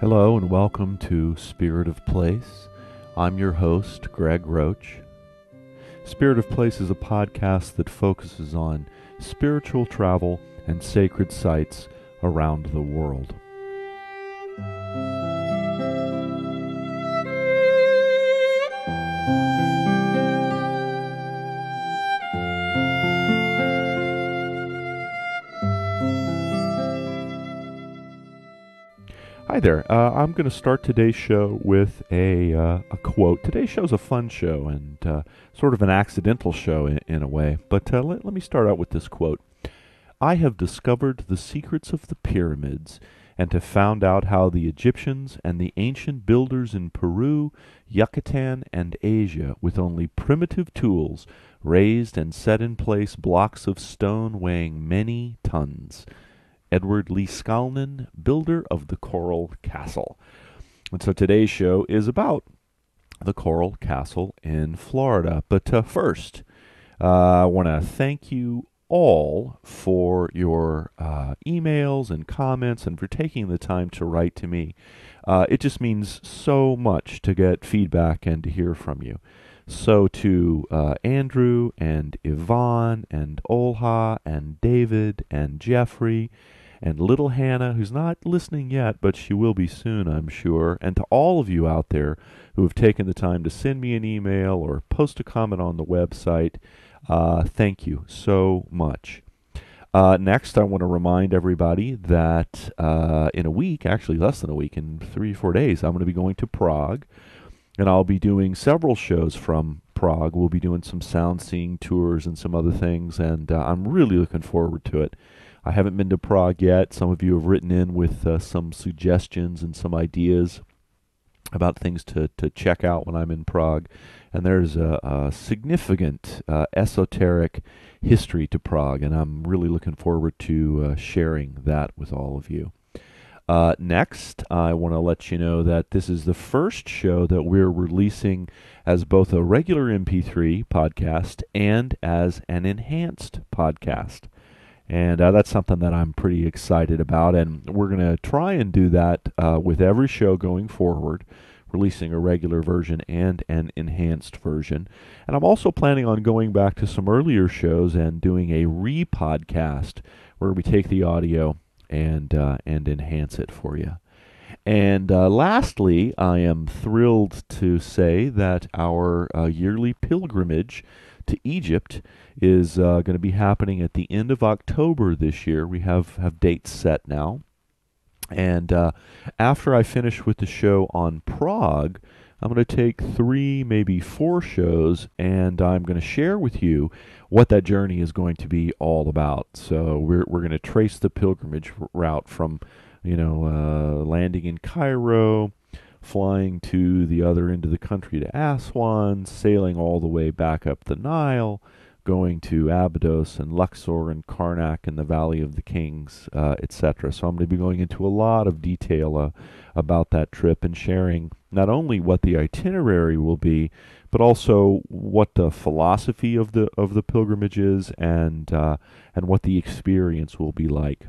Hello and welcome to Spirit of Place. I'm your host, Greg Roach. Spirit of Place is a podcast that focuses on spiritual travel and sacred sites around the world. Hi there. I'm going to start today's show with a quote. Today's show's a fun show and sort of an accidental show in a way. But let me start out with this quote. I have discovered the secrets of the pyramids and have found out how the Egyptians and the ancient builders in Peru, Yucatan, and Asia, with only primitive tools, raised and set in place blocks of stone weighing many tons. Ed Leedskelnin, builder of the Coral Castle. And so today's show is about the Coral Castle in Florida. But first, I want to thank you all for your emails and comments and for taking the time to write to me. It just means so much to get feedback and to hear from you. So to Andrew and Yvonne and Olha and David and Jeffrey and little Hannah, who's not listening yet, but she will be soon, I'm sure, and to all of you out there who have taken the time to send me an email or post a comment on the website, thank you so much. Next, I want to remind everybody that in a week, actually less than a week, in 3 or 4 days, I'm going to be going to Prague, and I'll be doing several shows from Prague. We'll be doing some sound seeing tours and some other things, and I'm really looking forward to it. I haven't been to Prague yet. Some of you have written in with some suggestions and some ideas about things to check out when I'm in Prague. And there's a significant esoteric history to Prague, and I'm really looking forward to sharing that with all of you. Next, I want to let you know that this is the first show that we're releasing as both a regular MP3 podcast and as an enhanced podcast. And that's something that I'm pretty excited about, and we're going to try and do that with every show going forward, releasing a regular version and an enhanced version. And I'm also planning on going back to some earlier shows and doing a re-podcast where we take the audio and enhance it for you. And lastly, I am thrilled to say that our yearly pilgrimage to Egypt is going to be happening at the end of October this year. We have dates set now. And after I finish with the show on Prague, I'm going to take 3, maybe 4 shows, and I'm going to share with you what that journey is going to be all about. So we're going to trace the pilgrimage route from, landing in Cairo, flying to the other end of the country to Aswan, sailing all the way back up the Nile, going to Abydos and Luxor and Karnak and the Valley of the Kings, etc. So I'm going to be going into a lot of detail about that trip and sharing not only what the itinerary will be, but also what the philosophy of the pilgrimage is and what the experience will be like.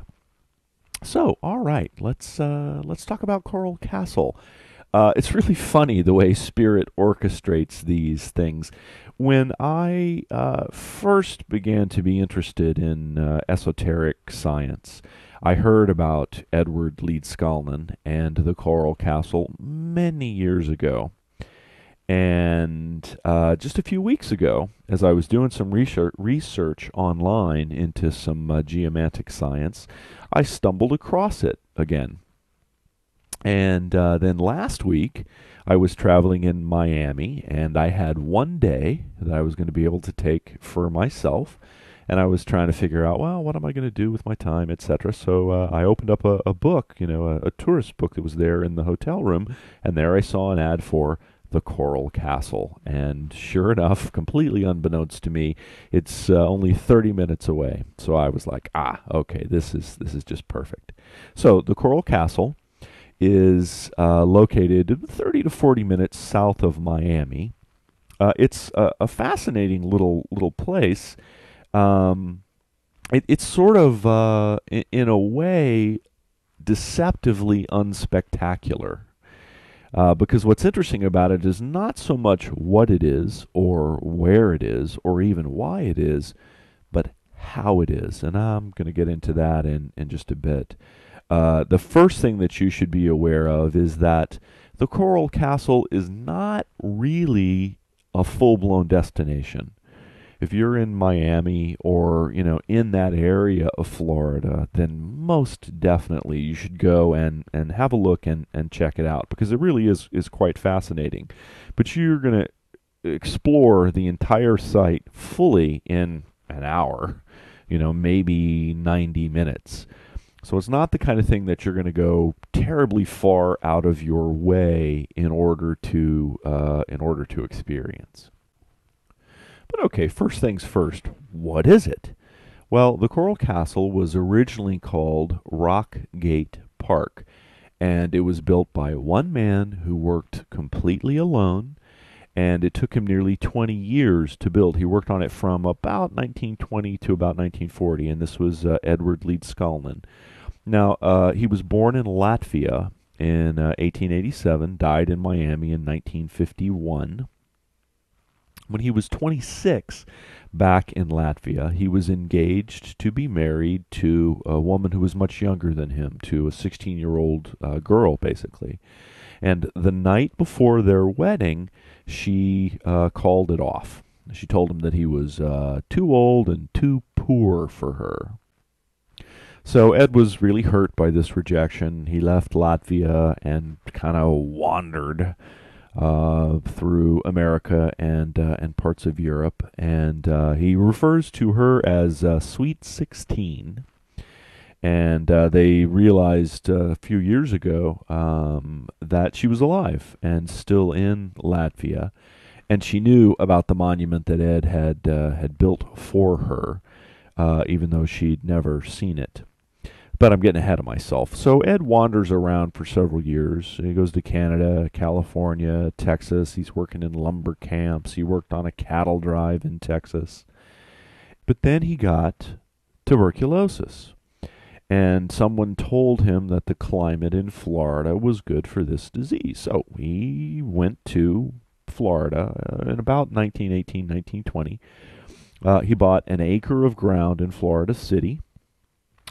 So, all right, let's talk about Coral Castle. It's really funny the way Spirit orchestrates these things. When I first began to be interested in esoteric science, I heard about Ed Leedskalnin and the Coral Castle many years ago. And just a few weeks ago, as I was doing some research online into some geomantic science, I stumbled across it again. And then last week, I was traveling in Miami, and I had one day that I was going to be able to take for myself. And I was trying to figure out, well, what am I going to do with my time, etc. So I opened up a book, a tourist book that was there in the hotel room, and there I saw an ad for the Coral Castle. And sure enough, completely unbeknownst to me, it's only 30 minutes away. So I was like, okay, this is just perfect. So the Coral Castle is located 30 to 40 minutes south of Miami. It's a fascinating little place. It's sort of, in a way, deceptively unspectacular. Because what's interesting about it is not so much what it is, or where it is, or even why it is, but how it is. And I'm going to get into that in just a bit. The first thing that you should be aware of is that the Coral Castle is not really a full-blown destination. If you're in Miami or, in that area of Florida, then most definitely you should go and have a look and check it out, because it really is quite fascinating. But you're going to explore the entire site fully in an hour, maybe 90 minutes. So it's not the kind of thing that you're going to go terribly far out of your way in order to experience. But okay, first things first, what is it? Well, the Coral Castle was originally called Rockgate Park, and it was built by one man who worked completely alone, and it took him nearly 20 years to build. He worked on it from about 1920 to about 1940, and this was Ed Leedskalnin. Now, he was born in Latvia in 1887, died in Miami in 1951. When he was 26, back in Latvia, he was engaged to be married to a woman who was much younger than him, to a 16-year-old girl, basically. And the night before their wedding, she called it off. She told him that he was too old and too poor for her. So Ed was really hurt by this rejection. He left Latvia and kind of wandered through America and parts of Europe, and he refers to her as Sweet 16. And they realized a few years ago that she was alive and still in Latvia, and she knew about the monument that Ed had built for her, even though she'd never seen it. But I'm getting ahead of myself. So Ed wanders around for several years. He goes to Canada, California, Texas. He's working in lumber camps. He worked on a cattle drive in Texas. But then he got tuberculosis. And someone told him that the climate in Florida was good for this disease. So he went to Florida in about 1918, 1920. He bought an acre of ground in Florida City,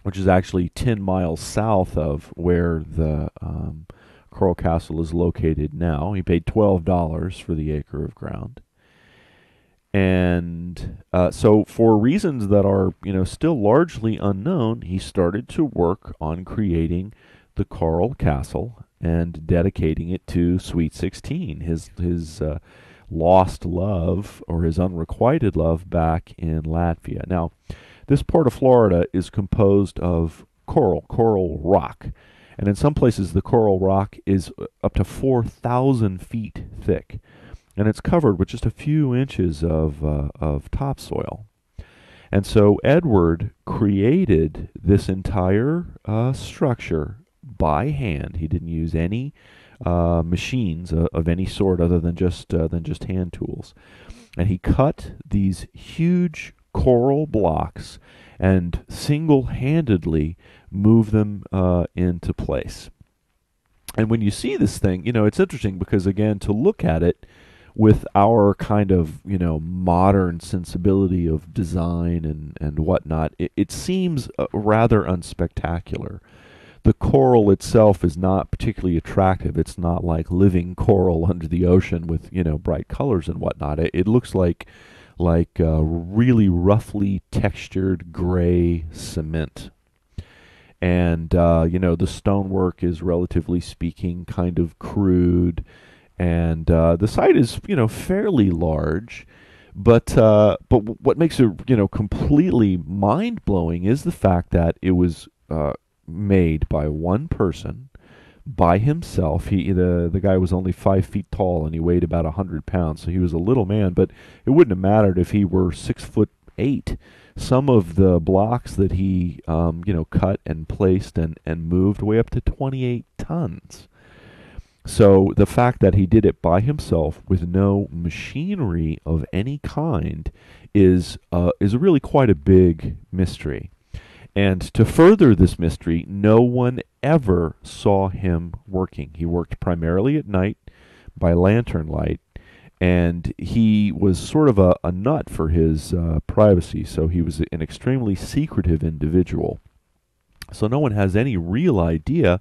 which is actually 10 miles south of where the Coral Castle is located now. He paid $12 for the acre of ground. And so for reasons that are, still largely unknown, he started to work on creating the Coral Castle and dedicating it to Sweet 16, his lost love, or his unrequited love, back in Latvia. Now, this part of Florida is composed of coral rock. And in some places, the coral rock is up to 4,000 feet thick. And it's covered with just a few inches of topsoil. And so Edward created this entire structure by hand. He didn't use any machines of any sort other than just hand tools. And he cut these huge coral blocks and single-handedly move them into place. And when you see this thing, it's interesting because, again, to look at it with our kind of, modern sensibility of design and whatnot, it seems rather unspectacular. The coral itself is not particularly attractive. It's not like living coral under the ocean with, bright colors and whatnot. It looks like really roughly textured gray cement. And, the stonework is, relatively speaking, kind of crude. And the site is, fairly large. But what makes it, completely mind-blowing is the fact that it was made by one person, by himself. The guy was only 5 feet tall and he weighed about 100 pounds, so he was a little man. But it wouldn't have mattered if he were 6'8". Some of the blocks that he cut and placed and moved weigh up to 28 tons. So the fact that he did it by himself with no machinery of any kind is really quite a big mystery. And to further this mystery, no one ever saw him working. He worked primarily at night by lantern light, and he was sort of a nut for his privacy, so he was an extremely secretive individual. So no one has any real idea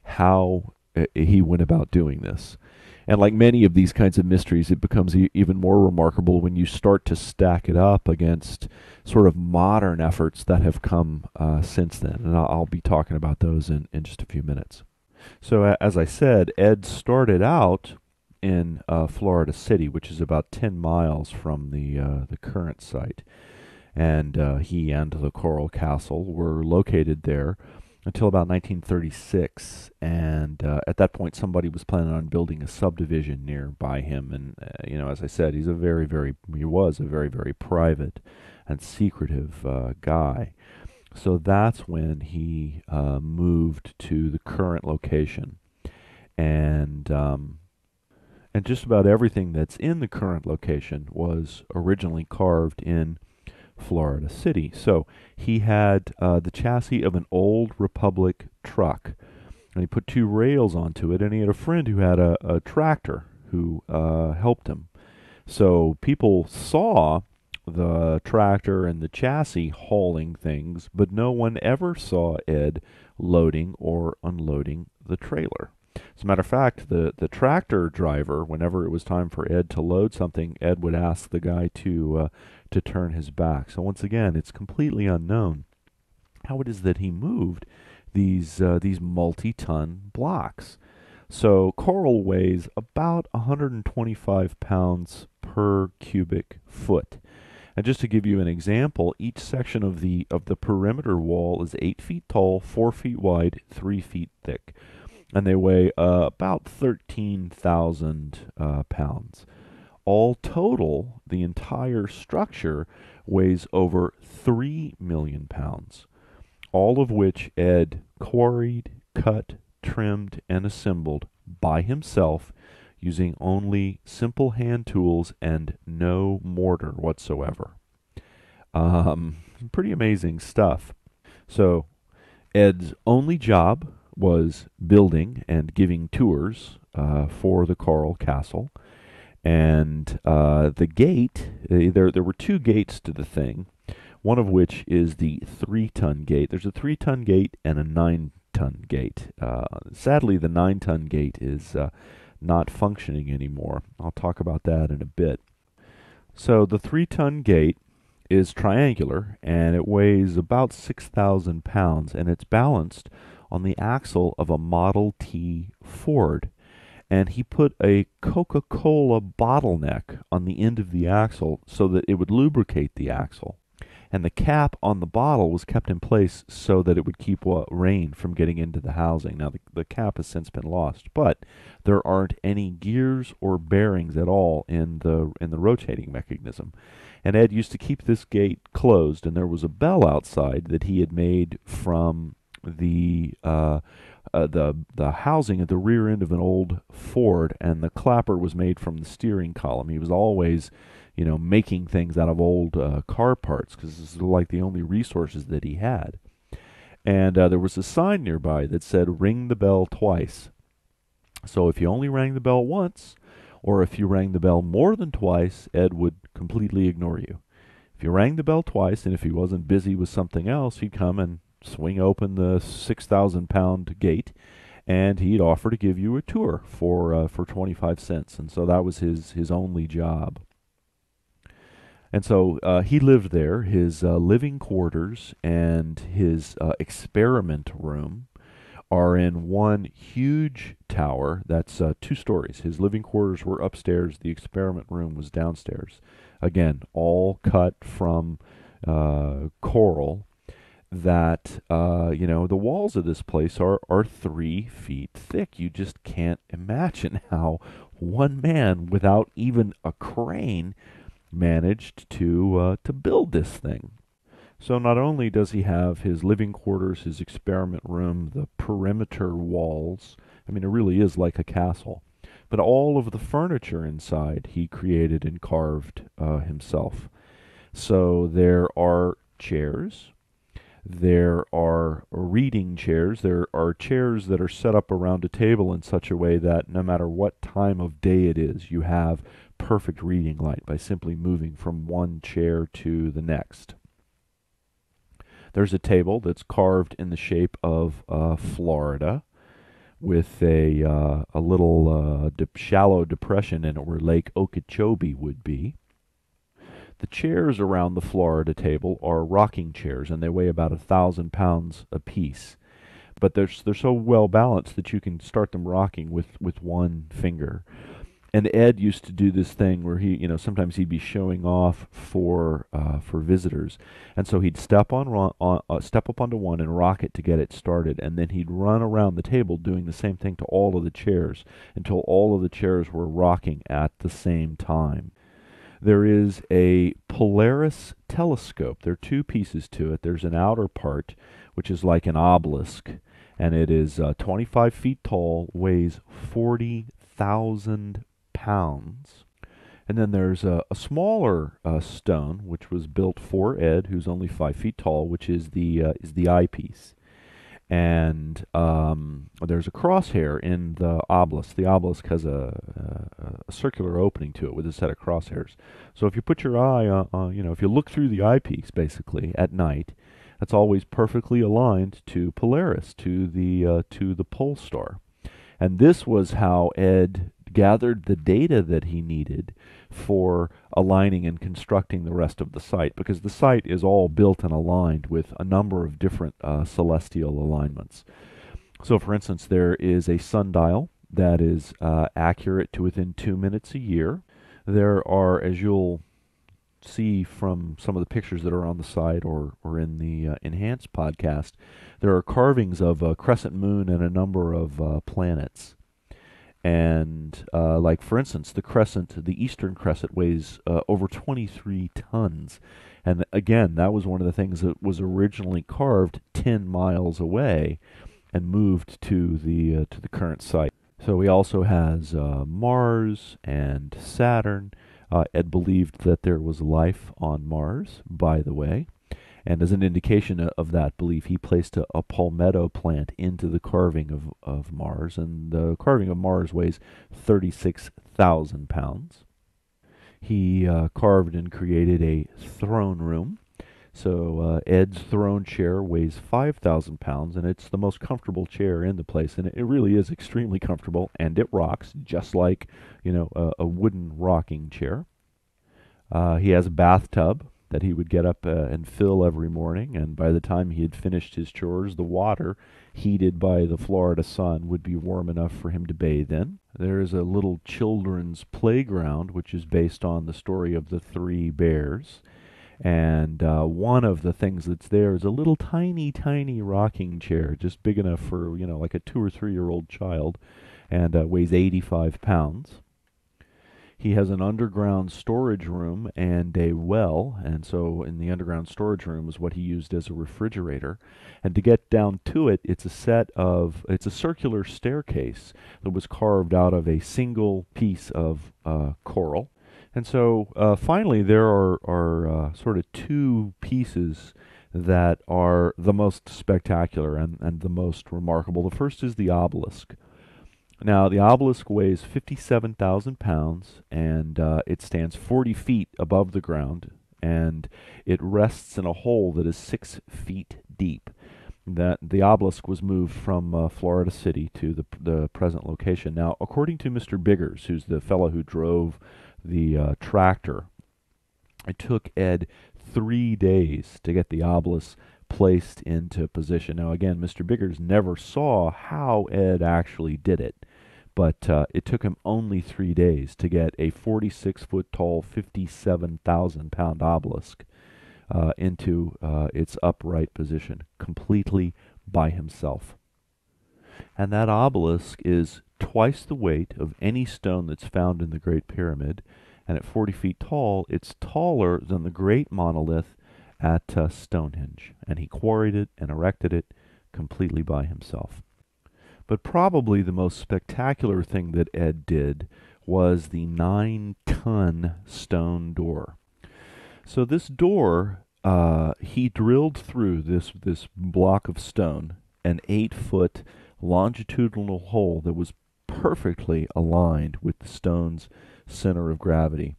how he went about doing this. And like many of these kinds of mysteries, it becomes even more remarkable when you start to stack it up against sort of modern efforts that have come since then. And I'll be talking about those in just a few minutes. So, as I said, Ed started out in Florida City, which is about 10 miles from the current site. And he and the Coral Castle were located there until about 1936. And at that point, somebody was planning on building a subdivision nearby him. And as I said, he was a very, very private and secretive guy. So that's when he moved to the current location, and just about everything that's in the current location was originally carved in Florida City. So he had the chassis of an old Republic truck, and he put two rails onto it, and he had a friend who had a tractor who helped him. So people saw the tractor and the chassis hauling things, but no one ever saw Ed loading or unloading the trailer. As a matter of fact, the tractor driver, whenever it was time for Ed to load something, Ed would ask the guy to turn his back. So once again, it's completely unknown how it is that he moved these multi-ton blocks. So coral weighs about 125 pounds per cubic foot. And just to give you an example, each section of the perimeter wall is 8 feet tall, 4 feet wide, 3 feet thick, and they weigh about 13,000 pounds. All total, the entire structure weighs over 3 million pounds, all of which Ed quarried, cut, trimmed, and assembled by himself using only simple hand tools and no mortar whatsoever. Pretty amazing stuff. So Ed's only job was building and giving tours for the Coral Castle. And the gate, there were two gates to the thing, one of which is the 3-ton gate. There's a 3-ton gate and a 9-ton gate. Sadly, the 9-ton gate is not functioning anymore. I'll talk about that in a bit. So the 3-ton gate is triangular, and it weighs about 6,000 pounds, and it's balanced on the axle of a Model T Ford. And he put a Coca-Cola bottleneck on the end of the axle so that it would lubricate the axle. And the cap on the bottle was kept in place so that it would keep rain from getting into the housing. Now, the cap has since been lost, but there aren't any gears or bearings at all in the rotating mechanism. And Ed used to keep this gate closed, and there was a bell outside that he had made from the housing at the rear end of an old Ford, and the clapper was made from the steering column. He was always, making things out of old car parts because this is like the only resources that he had. And there was a sign nearby that said, "Ring the bell twice." So if you only rang the bell once, or if you rang the bell more than twice, Ed would completely ignore you. If you rang the bell twice, and if he wasn't busy with something else, he'd come and swing open the 6,000-pound gate, and he'd offer to give you a tour for 25 cents. And so that was his only job. And so he lived there. His living quarters and his experiment room are in one huge tower that's 2 stories. His living quarters were upstairs. The experiment room was downstairs. Again, all cut from coral that, the walls of this place are 3 feet thick. You just can't imagine how one man, without even a crane, managed to build this thing. So not only does he have his living quarters, his experiment room, the perimeter walls, I mean, it really is like a castle, but all of the furniture inside he created and carved himself. So there are chairs, There are reading chairs. There are chairs that are set up around a table in such a way that no matter what time of day it is, you have perfect reading light by simply moving from one chair to the next. There's a table that's carved in the shape of Florida, with a little shallow depression in it where Lake Okeechobee would be. The chairs around the Florida table are rocking chairs, and they weigh about 1,000 pounds apiece. But they're so well balanced that you can start them rocking with one finger. And Ed used to do this thing where sometimes he'd be showing off for visitors, and so he'd step up onto one and rock it to get it started, and then he'd run around the table doing the same thing to all of the chairs until all of the chairs were rocking at the same time. There is a Polaris telescope. There are two pieces to it. There's an outer part, which is like an obelisk, and it is 25 feet tall, weighs 40,000 pounds. And then there's a smaller stone, which was built for Ed, who's only 5 feet tall, which is the eyepiece. And there's a crosshair in the obelisk. The obelisk has a circular opening to it with a set of crosshairs. So if you put your eye if you look through the eyepiece, basically, at night, that's always perfectly aligned to Polaris, to the pole star. And this was how Ed gathered the data that he needed for aligning and constructing the rest of the site, because the site is all built and aligned with a number of different celestial alignments. So, for instance, there is a sundial that is accurate to within 2 minutes a year. There are, as you'll see from some of the pictures that are on the site or in the Enhanced podcast, there are carvings of a crescent moon and a number of planets. And like, for instance, the eastern crescent weighs over 23 tons. And again, that was one of the things that was originally carved 10 miles away and moved to the current site. So he also has Mars and Saturn. Ed believed that there was life on Mars, by the way. And as an indication of that belief, he placed a palmetto plant into the carving of Mars. And the carving of Mars weighs 36,000 pounds. He carved and created a throne room. So Ed's throne chair weighs 5,000 pounds, and it's the most comfortable chair in the place. And it really is extremely comfortable, and it rocks just like, a wooden rocking chair. He has a bathtub that he would get up and fill every morning, and by the time he had finished his chores, the water, heated by the Florida sun, would be warm enough for him to bathe in. There is a little children's playground, which is based on the story of the three bears, and one of the things that's there is a little tiny, tiny rocking chair, just big enough for, like a 2 or 3-year-old child, and weighs 85 pounds. He has an underground storage room and a well, and so in the underground storage room is what he used as a refrigerator. And to get down to it, it's a circular staircase that was carved out of a single piece of coral. And so finally, there are sort of two pieces that are the most spectacular and the most remarkable. The first is the obelisk. Now, the obelisk weighs 57,000 pounds, and it stands 40 feet above the ground, and it rests in a hole that is 6 feet deep. The obelisk was moved from Florida City to the present location. Now, according to Mr. Biggers, who's the fellow who drove the tractor, it took Ed 3 days to get the obelisk placed into position. Now, again, Mr. Biggers never saw how Ed actually did it, but it took him only 3 days to get a 46-foot-tall, 57,000-pound obelisk into its upright position, completely by himself. And that obelisk is twice the weight of any stone that's found in the Great Pyramid, and at 40 feet tall, it's taller than the great monolith at Stonehenge, and he quarried it and erected it completely by himself. But probably the most spectacular thing that Ed did was the 9-ton stone door. So this door he drilled through this block of stone an 8 foot longitudinal hole that was perfectly aligned with the stone's center of gravity.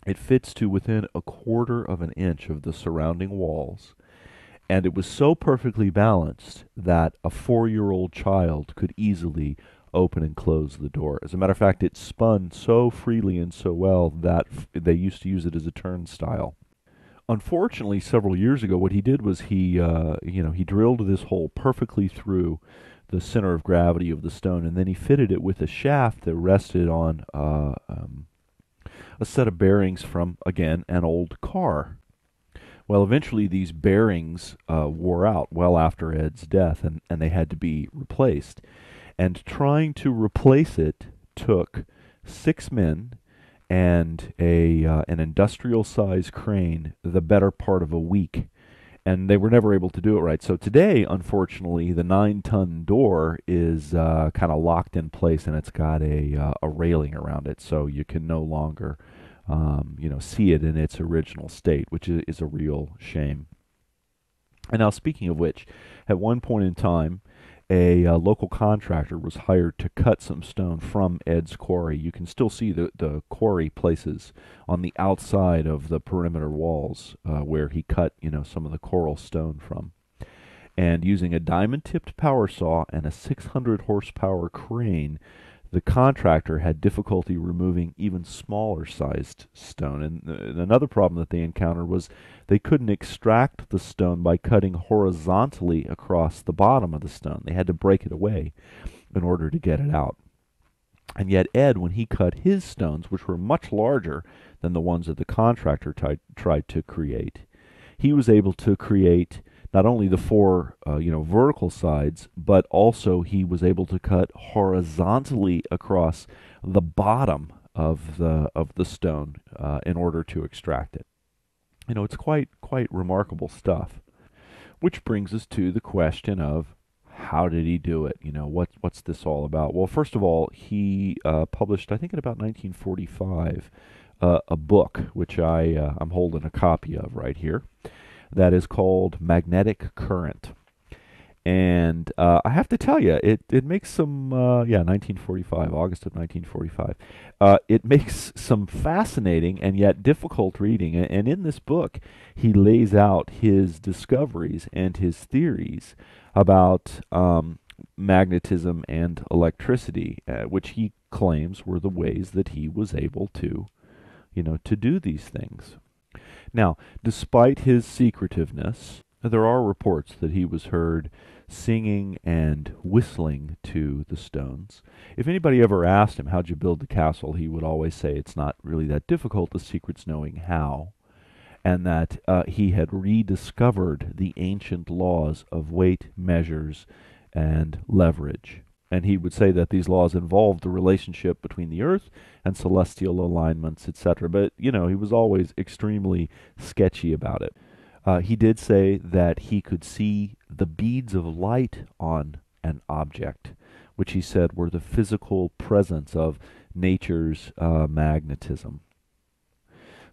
It fits to within a quarter of an inch of the surrounding walls, and it was so perfectly balanced that a 4-year-old child could easily open and close the door. As a matter of fact, it spun so freely and so well that they used to use it as a turnstile. Unfortunately, several years ago, what he did was he drilled this hole perfectly through the center of gravity of the stone, and then he fitted it with a shaft that rested on a set of bearings from, again, an old car. Well, eventually these bearings wore out well after Ed's death, and they had to be replaced. And trying to replace it took 6 men and an industrial-sized crane the better part of a week. And they were never able to do it right. So today, unfortunately, the 9-ton door is kind of locked in place, and it's got a railing around it, so you can no longer see it in its original state, which is a real shame. And now, speaking of which, at one point in time, a local contractor was hired to cut some stone from Ed's quarry. You can still see the quarry places on the outside of the perimeter walls where he cut, some of the coral stone from. And using a diamond-tipped power saw and a 600 horsepower crane, the contractor had difficulty removing even smaller sized stone. And another problem that they encountered was they couldn't extract the stone by cutting horizontally across the bottom of the stone. They had to break it away in order to get it out. And yet Ed, when he cut his stones, which were much larger than the ones that the contractor tried to create, he was able to create not only the four vertical sides, but also he was able to cut horizontally across the bottom of the stone in order to extract it. It's quite remarkable stuff. Which brings us to the question of how did he do it? What's this all about? Well, first of all, he published, I think in about 1945, a book which I'm holding a copy of right here, that is called Magnetic Current. And I have to tell you, it makes some, 1945, August of 1945. It makes some fascinating and yet difficult reading. And in this book, he lays out his discoveries and his theories about magnetism and electricity, which he claims were the ways that he was able to, to do these things. Now, despite his secretiveness, there are reports that he was heard singing and whistling to the stones. If anybody ever asked him, how'd you build the castle, he would always say it's not really that difficult, the secret's knowing how, and that he had rediscovered the ancient laws of weight, measures, and leverage. And he would say that these laws involved the relationship between the earth and celestial alignments, etc. But, he was always extremely sketchy about it. He did say that he could see the beads of light on an object, which he said were the physical presence of nature's magnetism.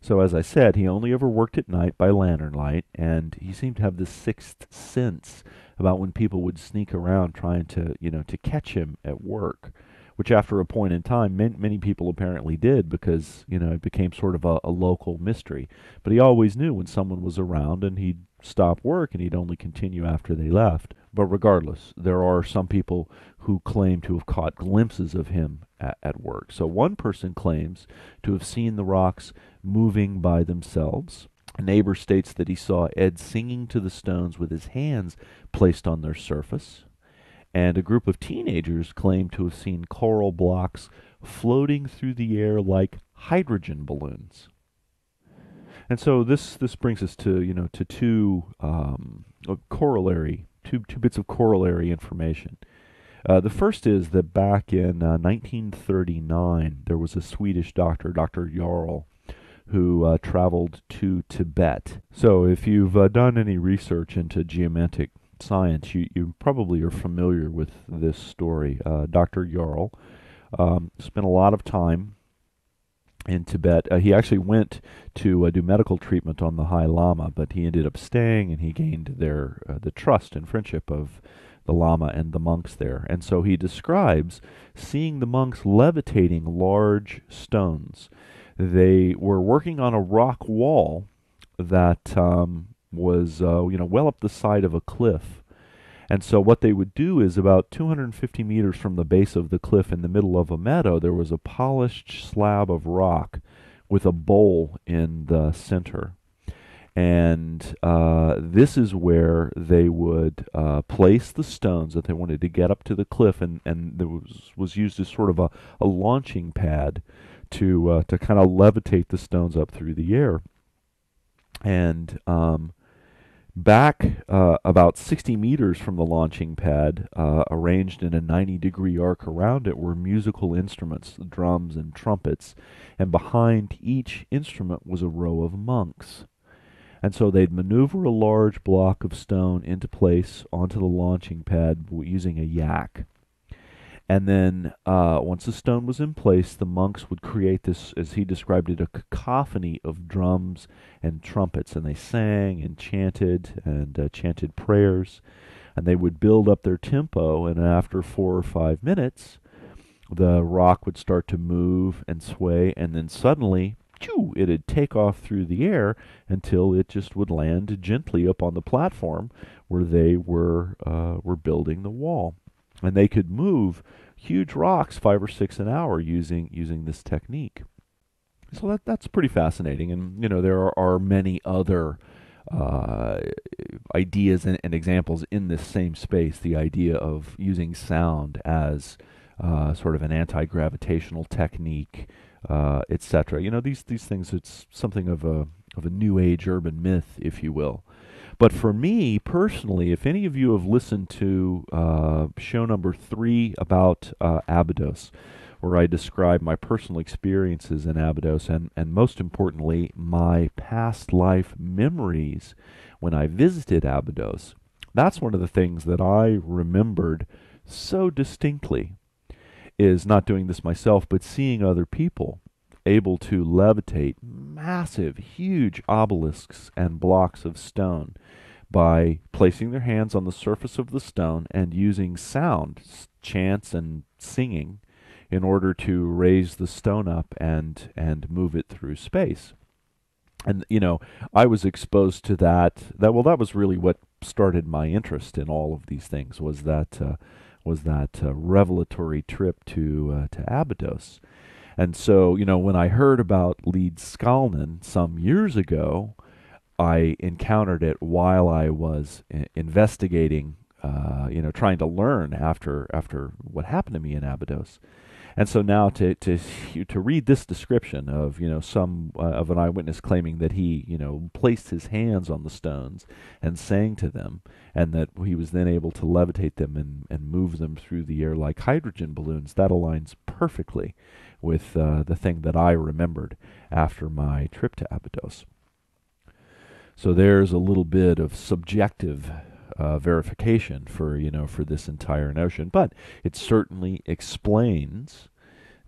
So as I said, he only ever worked at night by lantern light, and he seemed to have this sixth sense about when people would sneak around trying to, to catch him at work, which after a point in time, many people apparently did because, it became sort of a local mystery. But he always knew when someone was around, and he'd stop work and he'd only continue after they left. But regardless, there are some people who claim to have caught glimpses of him at work. So one person claims to have seen the rocks moving by themselves. A neighbor states that he saw Ed singing to the stones with his hands placed on their surface. And a group of teenagers claim to have seen coral blocks floating through the air like hydrogen balloons. And so this brings us to to two bits of corollary information. The first is that back in 1939, there was a Swedish doctor, Dr. Jarl, who traveled to Tibet. So if you've done any research into geomantic science, you probably are familiar with this story. Dr. Jarl spent a lot of time in Tibet. He actually went to do medical treatment on the High Lama, but he ended up staying, and he gained the trust and friendship of the Lama and the monks there. And so he describes seeing the monks levitating large stones. They were working on a rock wall that was well up the side of a cliff. And so what they would do is about 250 meters from the base of the cliff in the middle of a meadow, there was a polished slab of rock with a bowl in the center. And this is where they would place the stones that they wanted to get up to the cliff, and there was used as sort of a launching pad to kind of levitate the stones up through the air. And back about 60 meters from the launching pad, arranged in a 90-degree arc around it, were musical instruments, drums and trumpets, and behind each instrument was a row of monks. And so they'd maneuver a large block of stone into place onto the launching pad using a yak. And then once the stone was in place, the monks would create this, as he described it, a cacophony of drums and trumpets. And they sang and chanted prayers. And they would build up their tempo. And after 4 or 5 minutes, the rock would start to move and sway. And then suddenly, it'd take off through the air until it just would land gently up on the platform where they were building the wall. And they could move huge rocks 5 or 6 an hour using this technique. So that's pretty fascinating. And there are many other ideas and examples in this same space. The idea of using sound as sort of an anti-gravitational technique, etc. These things. It's something of a new age urban myth, if you will. But for me personally, if any of you have listened to show number 3 about Abydos, where I describe my personal experiences in Abydos and most importantly, my past life memories when I visited Abydos, that's one of the things that I remembered so distinctly, is not doing this myself, but seeing other people able to levitate massive, huge obelisks and blocks of stone by placing their hands on the surface of the stone and using sound, chants and singing, in order to raise the stone up and move it through space. And I was exposed to that. That was really what started my interest in all of these things. Was that revelatory trip to Abydos. And so, when I heard about Leedskalnin some years ago, I encountered it while I was investigating, trying to learn after what happened to me in Abydos. And so now to read this description of some of an eyewitness claiming that he placed his hands on the stones and sang to them, and that he was then able to levitate them and move them through the air like hydrogen balloons, that aligns perfectly with the thing that I remembered after my trip to Abydos. So there's a little bit of subjective verification for this entire notion, but it certainly explains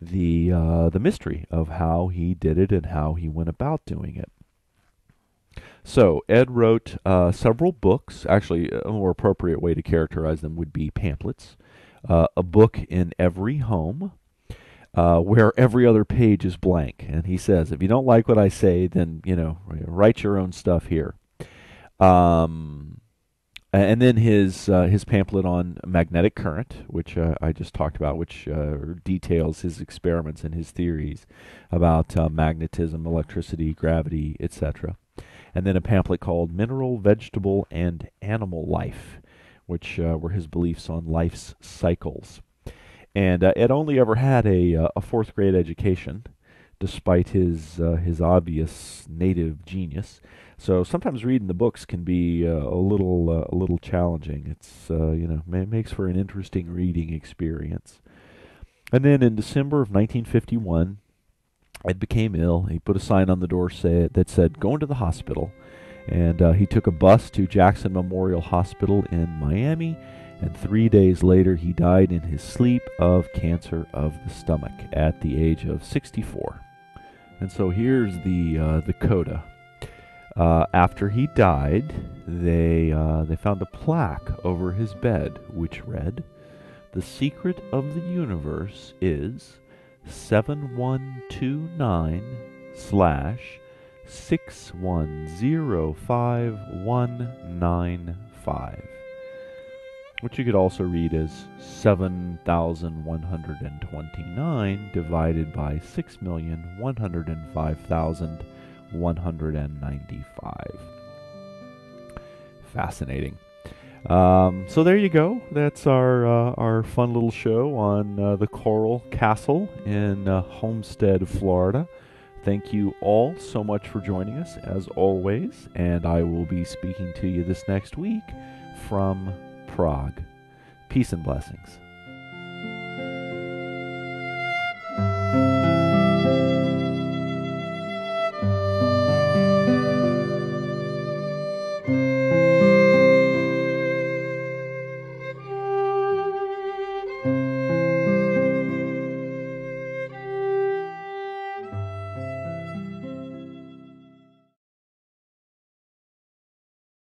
the mystery of how he did it and how he went about doing it. So Ed wrote several books. Actually, a more appropriate way to characterize them would be pamphlets. A book in every home, where every other page is blank. And he says, if you don't like what I say, then write your own stuff here. And then his pamphlet on magnetic current, which I just talked about, which details his experiments and his theories about magnetism, electricity, gravity, etc. And then a pamphlet called Mineral, Vegetable, and Animal Life, which were his beliefs on life's cycles. And Ed only ever had a 4th grade education, despite his obvious native genius. So sometimes reading the books can be a little challenging. It's makes for an interesting reading experience. And then in December of 1951, Ed became ill. He put a sign on the door that said "Going to the hospital," and he took a bus to Jackson Memorial Hospital in Miami. And 3 days later, he died in his sleep of cancer of the stomach at the age of 64. And so here's the coda. After he died, they found a plaque over his bed which read, "The secret of the universe is 7129/6105195," which you could also read as 7,129 divided by 6,105,195. Fascinating. So there you go. That's our fun little show on the Coral Castle in Homestead, Florida. Thank you all so much for joining us, as always, and I will be speaking to you this next week from Prague. Peace and blessings.